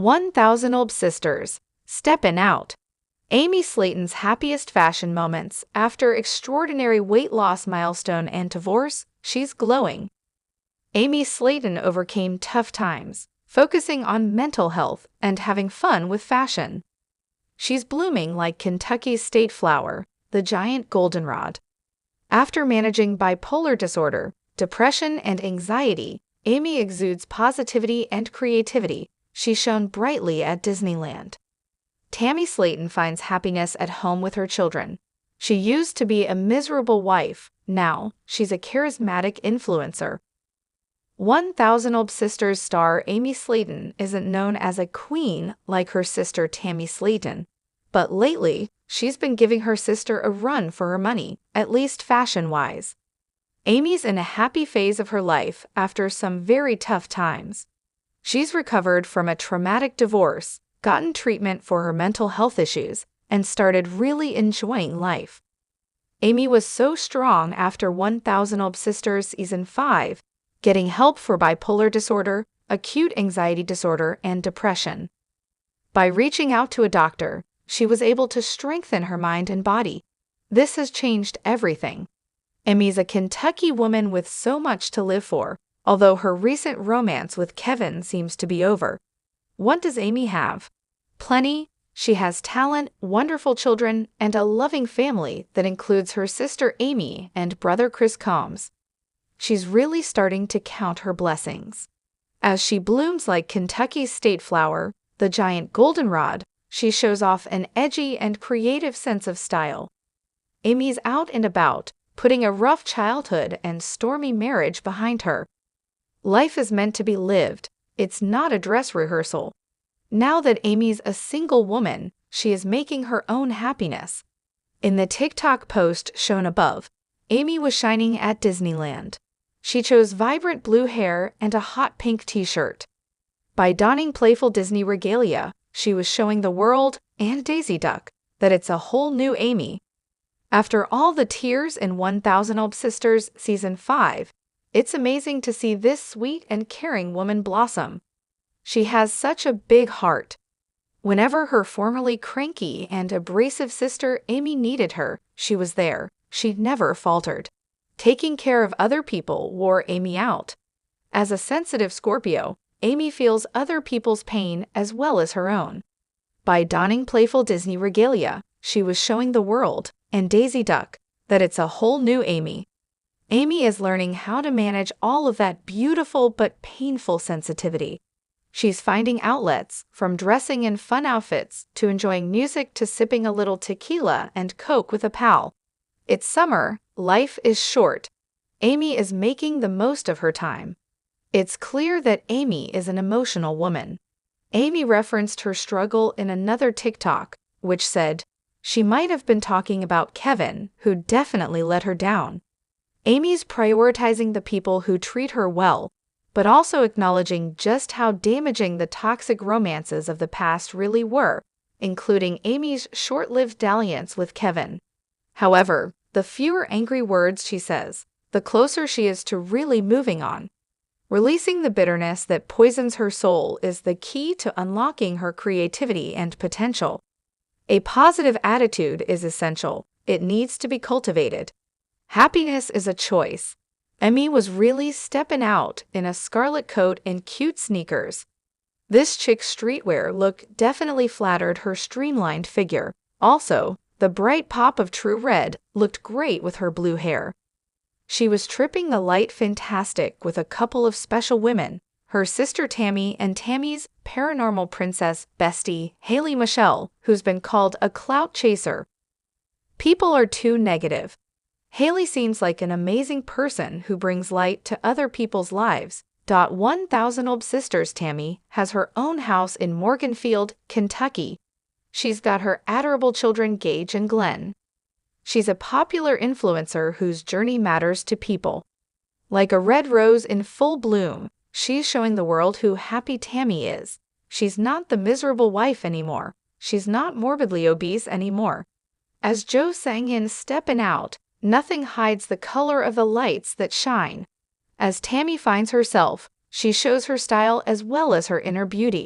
1,000 Old Sisters, Steppin' Out. Amy Slaton's happiest fashion moments after extraordinary weight loss milestone and divorce, she's glowing. Amy Slaton overcame tough times, focusing on mental health and having fun with fashion. She's blooming like Kentucky's state flower, the giant goldenrod. After managing bipolar disorder, depression, and anxiety, Amy exudes positivity and creativity. She shone brightly at Disneyland. Tammy Slaton finds happiness at home with her children. She used to be a miserable wife, now she's a charismatic influencer. 1,000 Old Sisters star Amy Slaton isn't known as a queen like her sister Tammy Slaton, but lately, she's been giving her sister a run for her money, at least fashion-wise. Amy's in a happy phase of her life after some very tough times. She's recovered from a traumatic divorce, gotten treatment for her mental health issues, and started really enjoying life. Amy was so strong after 1,000 Old Sisters Season 5, getting help for bipolar disorder, acute anxiety disorder, and depression. By reaching out to a doctor, she was able to strengthen her mind and body. This has changed everything. Amy's a Kentucky woman with so much to live for, although her recent romance with Kevin seems to be over. What does Amy have? Plenty. She has talent, wonderful children, and a loving family that includes her sister Amy and brother Chris Combs. She's really starting to count her blessings. As she blooms like Kentucky's state flower, the giant goldenrod, she shows off an edgy and creative sense of style. Amy's out and about, putting a rough childhood and stormy marriage behind her. Life is meant to be lived, it's not a dress rehearsal. Now that Amy's a single woman, she is making her own happiness. In the TikTok post shown above, Amy was shining at Disneyland. She chose vibrant blue hair and a hot pink t-shirt. By donning playful Disney regalia, she was showing the world, and Daisy Duck, that it's a whole new Amy. After all the tears in 1,000 Old Sisters Season 5, it's amazing to see this sweet and caring woman blossom. She has such a big heart. Whenever her formerly cranky and abrasive sister Amy needed her, she was there. She never faltered. Taking care of other people wore Amy out. As a sensitive Scorpio, Amy feels other people's pain as well as her own. By donning playful Disney regalia, she was showing the world, and Daisy Duck, that it's a whole new Amy. Amy is learning how to manage all of that beautiful but painful sensitivity. She's finding outlets, from dressing in fun outfits to enjoying music to sipping a little tequila and Coke with a pal. It's summer, life is short. Amy is making the most of her time. It's clear that Amy is an emotional woman. Amy referenced her struggle in another TikTok, which said, she might have been talking about Kevin, who definitely let her down. Amy's prioritizing the people who treat her well, but also acknowledging just how damaging the toxic romances of the past really were, including Amy's short-lived dalliance with Kevin. However, the fewer angry words she says, the closer she is to really moving on. Releasing the bitterness that poisons her soul is the key to unlocking her creativity and potential. A positive attitude is essential. It needs to be cultivated. Happiness is a choice. Amy was really stepping out in a scarlet coat and cute sneakers. This chic streetwear look definitely flattered her streamlined figure. Also, the bright pop of true red looked great with her blue hair. She was tripping the light fantastic with a couple of special women, her sister Tammy and Tammy's paranormal princess bestie, Haley Michelle, who's been called a clout chaser. People are too negative. Haley seems like an amazing person who brings light to other people's lives. 1,000 Old Sisters Tammy has her own house in Morganfield, Kentucky. She's got her adorable children Gage and Glenn. She's a popular influencer whose journey matters to people. Like a red rose in full bloom, she's showing the world who happy Tammy is. She's not the miserable wife anymore. She's not morbidly obese anymore. As Joe sang in Steppin' Out, nothing hides the color of the lights that shine. As Tammy finds herself, she shows her style as well as her inner beauty.